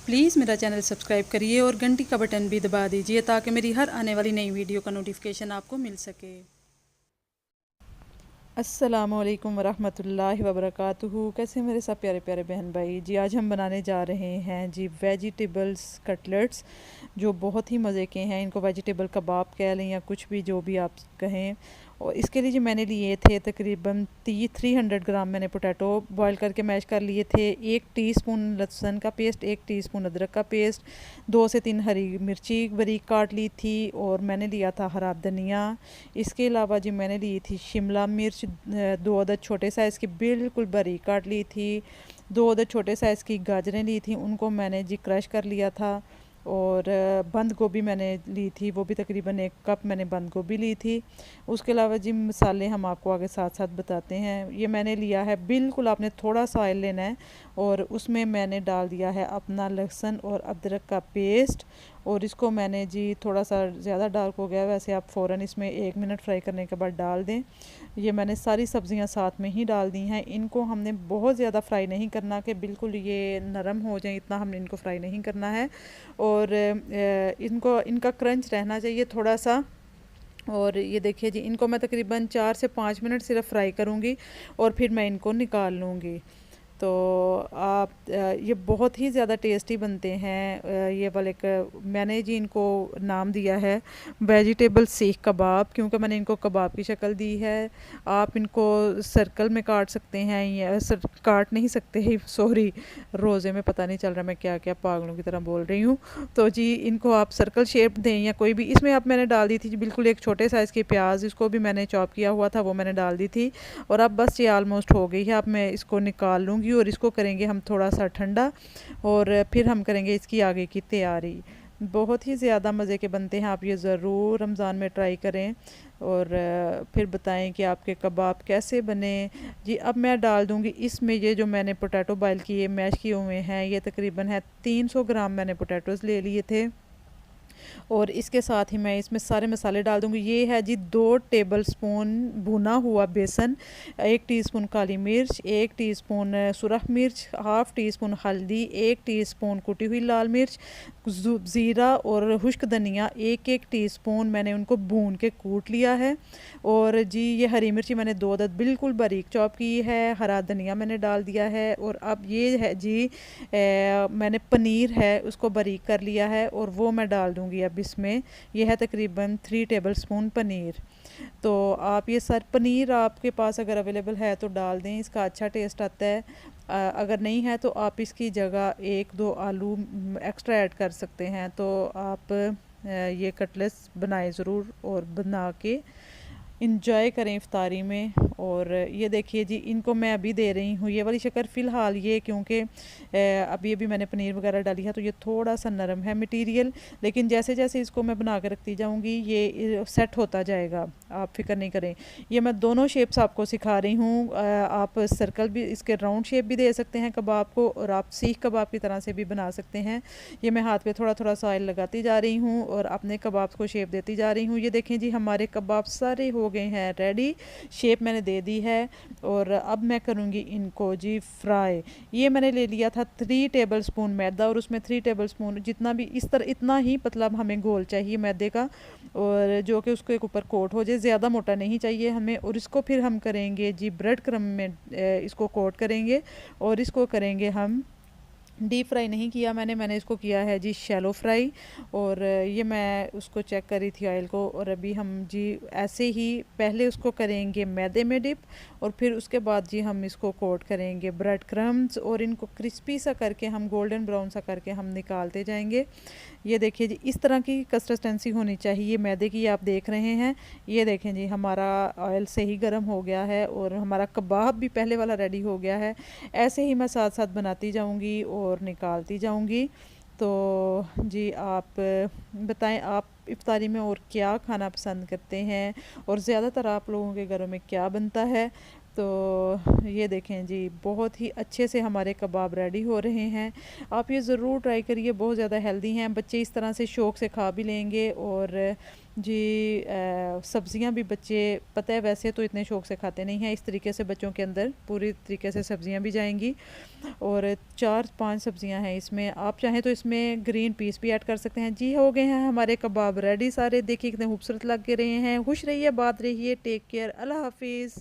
Please मेरा channel subscribe करिए और घंटी का बटन भी दबा दीजिए ताकि मेरी हर आने वाली नई वीडियो का नोटिफिकेशन आपको मिल सके। अस्सलामुअलैकुम वरहमतुल्लाहि वबरकातुहू। कैसे मेरे सब प्यारे प्यारे बहन भाई जी, आज हम बनाने जा रहे हैं जी वेजिटेबल्स कटलेट्स, जो बहुत ही मज़े के हैं। इनको वेजिटेबल कबाब कह लें या कुछ भी, जो भी आप कहें। और इसके लिए जो मैंने लिए थे तकरीबन 300 ग्राम मैंने पोटैटो बॉईल करके मैश कर लिए थे। 1 टीस्पून लहसुन का पेस्ट, 1 टीस्पून अदरक का पेस्ट, 2 से 3 हरी मिर्ची बारीक काट ली थी, और मैंने लिया था हरा धनिया। इसके अलावा जी मैंने ली थी शिमला मिर्च, 2 अदद छोटे साइज़ की बिल्कुल बारीक काट ली थी। 2 अदद छोटे साइज़ की गाजरें ली थी, उनको मैंने जी क्रश कर लिया था। और बंद गोभी मैंने ली थी, वो भी तकरीबन 1 कप मैंने बंद गोभी ली थी। उसके अलावा जी मसाले हम आपको आगे साथ साथ बताते हैं। ये मैंने लिया है, बिल्कुल आपने थोड़ा सा ऑयल लेना है, और उसमें मैंने डाल दिया है अपना लहसुन और अदरक का पेस्ट। और इसको मैंने जी थोड़ा सा ज़्यादा डार्क हो गया, वैसे आप फ़ौरन इसमें 1 मिनट फ्राई करने के बाद डाल दें। ये मैंने सारी सब्ज़ियां साथ में ही डाल दी हैं। इनको हमने बहुत ज़्यादा फ्राई नहीं करना कि बिल्कुल ये नरम हो जाए, इतना हमने इनको फ्राई नहीं करना है। और इनका क्रंच रहना चाहिए थोड़ा सा। और ये देखिए जी, इनको मैं तकरीबन 4 से 5 मिनट सिर्फ फ्राई करूँगी और फिर मैं इनको निकाल लूँगी। तो आप ये बहुत ही ज़्यादा टेस्टी बनते हैं। ये वाले मैंने जी इनको नाम दिया है वेजिटेबल सीख कबाब, क्योंकि मैंने इनको कबाब की शक्ल दी है। आप इनको सर्कल में काट सकते हैं, या काट नहीं सकते ही, सॉरी, रोज़े में पता नहीं चल रहा मैं क्या क्या पागलों की तरह बोल रही हूँ। तो जी इनको आप सर्कल शेप दें या कोई भी। इसमें आप मैंने डाल दी थी जी बिल्कुल 1 छोटे साइज़ की प्याज, इसको भी मैंने चॉप किया हुआ था, वो मैंने डाल दी थी। और अब बस ये ऑलमोस्ट हो गई है। अब मैं इसको निकाल लूँगी और इसको करेंगे हम थोड़ा सा ठंडा, और फिर हम करेंगे इसकी आगे की तैयारी। बहुत ही ज़्यादा मज़े के बनते हैं, आप ये ज़रूर रमज़ान में ट्राई करें और फिर बताएं कि आपके कबाब कैसे बने जी। अब मैं डाल दूँगी इसमें ये जो मैंने पोटैटो बॉयल किए मैश किए हुए हैं, ये तकरीबन है 300 ग्राम मैंने पोटैटोज़ ले लिए थे। और इसके साथ ही मैं इसमें सारे मसाले डाल दूँगी। ये है जी 2 टेबलस्पून भुना हुआ बेसन, 1 टीस्पून काली मिर्च, 1 टीस्पून सुरख मिर्च, हाफ़ टीस्पून हल्दी, 1 टीस्पून कुटी हुई लाल मिर्च, ज़ीरा और खुश्क धनिया 1-1 टीस्पून मैंने उनको भून के कूट लिया है। और जी ये हरी मिर्ची मैंने 2 अदद बिल्कुल बारीक चॉप की है, हरा धनिया मैंने डाल दिया है। और अब ये है जी मैंने पनीर है उसको बारीक कर लिया है, और वो मैं डाल दूँगी अब इसमें। यह है तकरीबन 3 टेबलस्पून पनीर। तो आप ये सर पनीर आपके पास अगर अवेलेबल है तो डाल दें, इसका अच्छा टेस्ट आता है। अगर नहीं है तो आप इसकी जगह 1-2 आलू एक्स्ट्रा ऐड कर सकते हैं। तो आप ये कटलेट्स बनाएं ज़रूर और बना के इंजॉय करें इफ्तारी में। और ये देखिए जी, इनको मैं अभी दे रही हूँ ये वाली शक्कर फ़िलहाल, ये क्योंकि अभी मैंने पनीर वगैरह डाली है तो ये थोड़ा सा नरम है मटेरियल, लेकिन जैसे जैसे इसको मैं बना के रखती जाऊँगी ये सेट होता जाएगा, आप फिक्र नहीं करें। ये मैं दोनों शेप्स आपको सिखा रही हूँ। आप सर्कल भी, इसके राउंड शेप भी दे सकते हैं कबाब को, और आप सीख कबाब की तरह से भी बना सकते हैं। ये मैं हाथ पे थोड़ा थोड़ा सा ऑयल लगाती जा रही हूँ और अपने कबाब को शेप देती जा रही हूँ। ये देखें जी, हमारे कबाब सारे हो गए हैं रेडी, शेप मैंने दे दी है। और अब मैं करूँगी इनको जी फ्राई। ये मैंने ले लिया था 3 टेबलस्पून मैदा, और उसमें 3 टेबलस्पून जितना भी इस तरह इतना ही पतला हमें घोल चाहिए मैदे का, और जो कि उसके ऊपर कोट हो जाए, ज़्यादा मोटा नहीं चाहिए हमें। और इसको फिर हम करेंगे जी ब्रेड क्रम्ब में इसको कोट करेंगे, और इसको करेंगे हम डीप फ्राई नहीं किया मैंने इसको किया है जी शैलो फ्राई। और ये मैं उसको चेक कर रही थी ऑयल को। और अभी हम जी ऐसे ही पहले उसको करेंगे मैदे में डिप, और फिर उसके बाद जी हम इसको कोट करेंगे ब्रेड क्रम्स, और इनको क्रिस्पी सा करके हम गोल्डन ब्राउन सा करके हम निकालते जाएंगे। ये देखिए जी, इस तरह की कंसिस्टेंसी होनी चाहिए मैदे की, आप देख रहे हैं। ये देखें जी, हमारा ऑयल से ही गर्म हो गया है और हमारा कबाब भी पहले वाला रेडी हो गया है। ऐसे ही मैं साथ साथ बनाती जाऊंगी और निकालती जाऊंगी। तो जी आप बताएं, आप इफ्तारी में और क्या खाना पसंद करते हैं, और ज़्यादातर आप लोगों के घरों में क्या बनता है। तो ये देखें जी, बहुत ही अच्छे से हमारे कबाब रेडी हो रहे हैं। आप ये ज़रूर ट्राई करिए, बहुत ज़्यादा हेल्दी हैं, बच्चे इस तरह से शौक़ से खा भी लेंगे। और जी सब्ज़ियाँ भी बच्चे पता है वैसे तो इतने शौक़ से खाते नहीं हैं, इस तरीके से बच्चों के अंदर पूरी तरीके से सब्ज़ियाँ भी जाएंगी। और 4-5 सब्ज़ियाँ हैं इसमें, आप चाहें तो इसमें ग्रीन पीस भी ऐड कर सकते हैं। जी हो गए हैं हमारे कबाब रेडी सारे, देखिए कितने खूबसूरत लग के रहे हैं। खुश रहिए, बात रहिए, टेक केयर, अल्लाह हाफिज़।